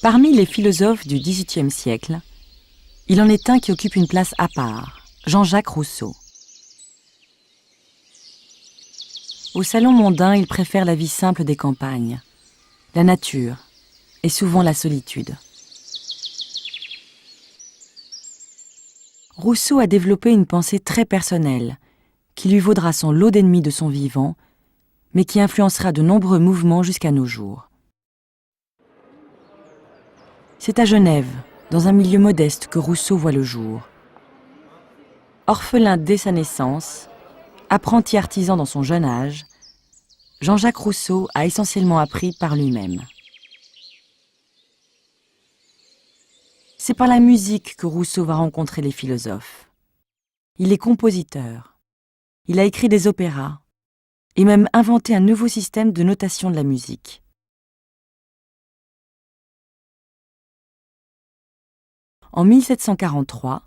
Parmi les philosophes du XVIIIe siècle, il en est un qui occupe une place à part, Jean-Jacques Rousseau. Au salon mondain, il préfère la vie simple des campagnes, la nature et souvent la solitude. Rousseau a développé une pensée très personnelle, qui lui vaudra son lot d'ennemis de son vivant, mais qui influencera de nombreux mouvements jusqu'à nos jours. C'est à Genève, dans un milieu modeste, que Rousseau voit le jour. Orphelin dès sa naissance, apprenti artisan dans son jeune âge, Jean-Jacques Rousseau a essentiellement appris par lui-même. C'est par la musique que Rousseau va rencontrer les philosophes. Il est compositeur. Il a écrit des opéras et même inventé un nouveau système de notation de la musique. En 1743,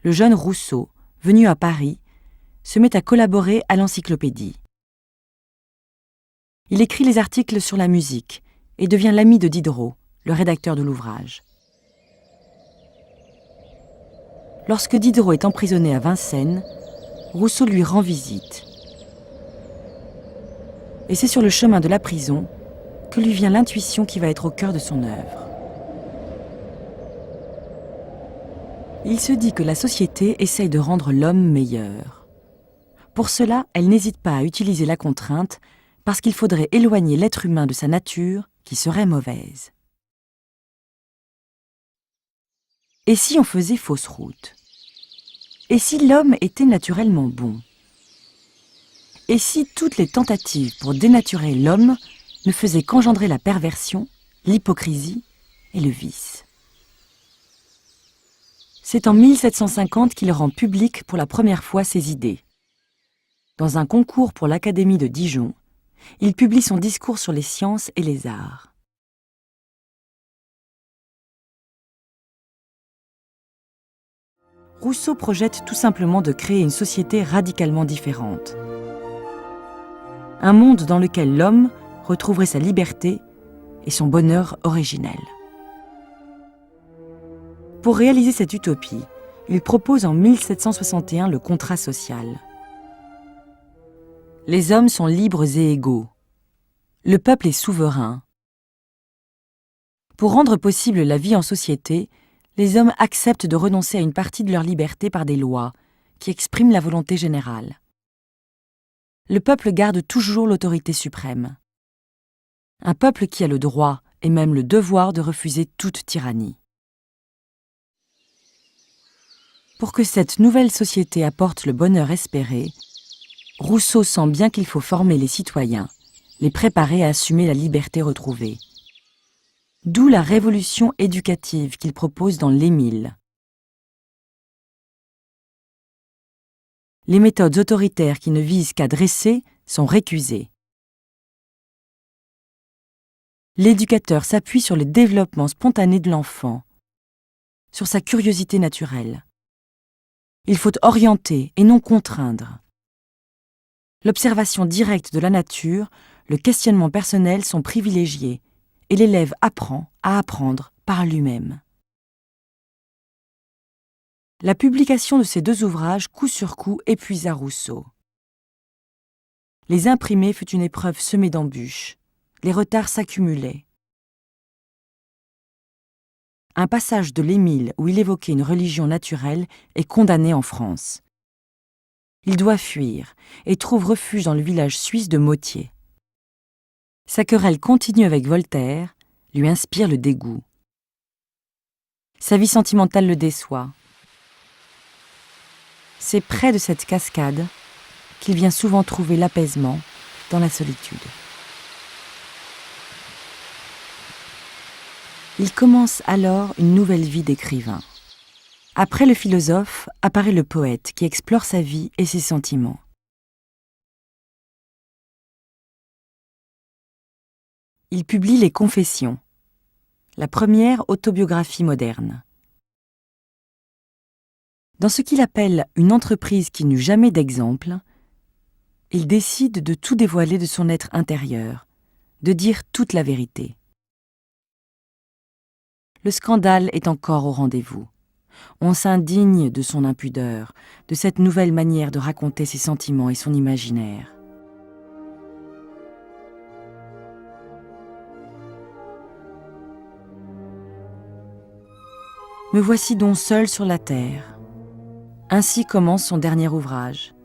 le jeune Rousseau, venu à Paris, se met à collaborer à l'Encyclopédie. Il écrit les articles sur la musique et devient l'ami de Diderot, le rédacteur de l'ouvrage. Lorsque Diderot est emprisonné à Vincennes, Rousseau lui rend visite. Et c'est sur le chemin de la prison que lui vient l'intuition qui va être au cœur de son œuvre. Il se dit que la société essaye de rendre l'homme meilleur. Pour cela, elle n'hésite pas à utiliser la contrainte parce qu'il faudrait éloigner l'être humain de sa nature qui serait mauvaise. Et si on faisait fausse route? Et si l'homme était naturellement bon? Et si toutes les tentatives pour dénaturer l'homme ne faisaient qu'engendrer la perversion, l'hypocrisie et le vice? C'est en 1750 qu'il rend public pour la première fois ses idées. Dans un concours pour l'Académie de Dijon, il publie son discours sur les sciences et les arts. Rousseau projette tout simplement de créer une société radicalement différente. Un monde dans lequel l'homme retrouverait sa liberté et son bonheur originel. Pour réaliser cette utopie, il propose en 1761 le contrat social. Les hommes sont libres et égaux. Le peuple est souverain. Pour rendre possible la vie en société, les hommes acceptent de renoncer à une partie de leur liberté par des lois qui expriment la volonté générale. Le peuple garde toujours l'autorité suprême. Un peuple qui a le droit et même le devoir de refuser toute tyrannie. Pour que cette nouvelle société apporte le bonheur espéré, Rousseau sent bien qu'il faut former les citoyens, les préparer à assumer la liberté retrouvée. D'où la révolution éducative qu'il propose dans l'Émile. Les méthodes autoritaires qui ne visent qu'à dresser sont récusées. L'éducateur s'appuie sur le développement spontané de l'enfant, sur sa curiosité naturelle. Il faut orienter et non contraindre. L'observation directe de la nature, le questionnement personnel sont privilégiés et l'élève apprend à apprendre par lui-même. La publication de ces deux ouvrages, coup sur coup, épuisa Rousseau. Les imprimer fut une épreuve semée d'embûches. Les retards s'accumulaient. Un passage de l'Émile où il évoquait une religion naturelle est condamné en France. Il doit fuir et trouve refuge dans le village suisse de Motier. Sa querelle continue avec Voltaire, lui inspire le dégoût. Sa vie sentimentale le déçoit. C'est près de cette cascade qu'il vient souvent trouver l'apaisement dans la solitude. Il commence alors une nouvelle vie d'écrivain. Après le philosophe, apparaît le poète qui explore sa vie et ses sentiments. Il publie les Confessions, la première autobiographie moderne. Dans ce qu'il appelle une entreprise qui n'eut jamais d'exemple, il décide de tout dévoiler de son être intérieur, de dire toute la vérité. le scandale est encore au rendez-vous. On s'indigne de son impudeur, de cette nouvelle manière de raconter ses sentiments et son imaginaire. Me voici donc seul sur la terre. Ainsi commence son dernier ouvrage,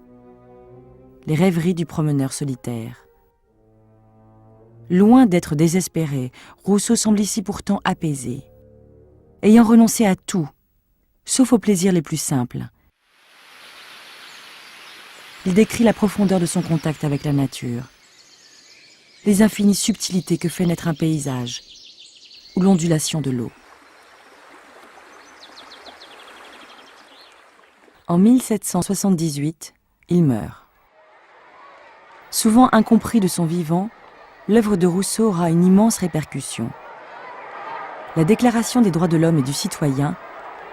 Les rêveries du promeneur solitaire. Loin d'être désespéré, Rousseau semble ici pourtant apaisé. Ayant renoncé à tout, sauf aux plaisirs les plus simples, il décrit la profondeur de son contact avec la nature, les infinies subtilités que fait naître un paysage, ou l'ondulation de l'eau. En 1778, il meurt. Souvent incompris de son vivant, l'œuvre de Rousseau aura une immense répercussion. La Déclaration des droits de l'homme et du citoyen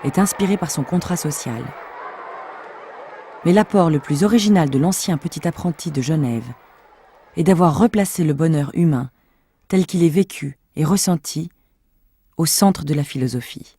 est inspirée par son contrat social. Mais l'apport le plus original de l'ancien petit apprenti de Genève est d'avoir replacé le bonheur humain, tel qu'il est vécu et ressenti, au centre de la philosophie.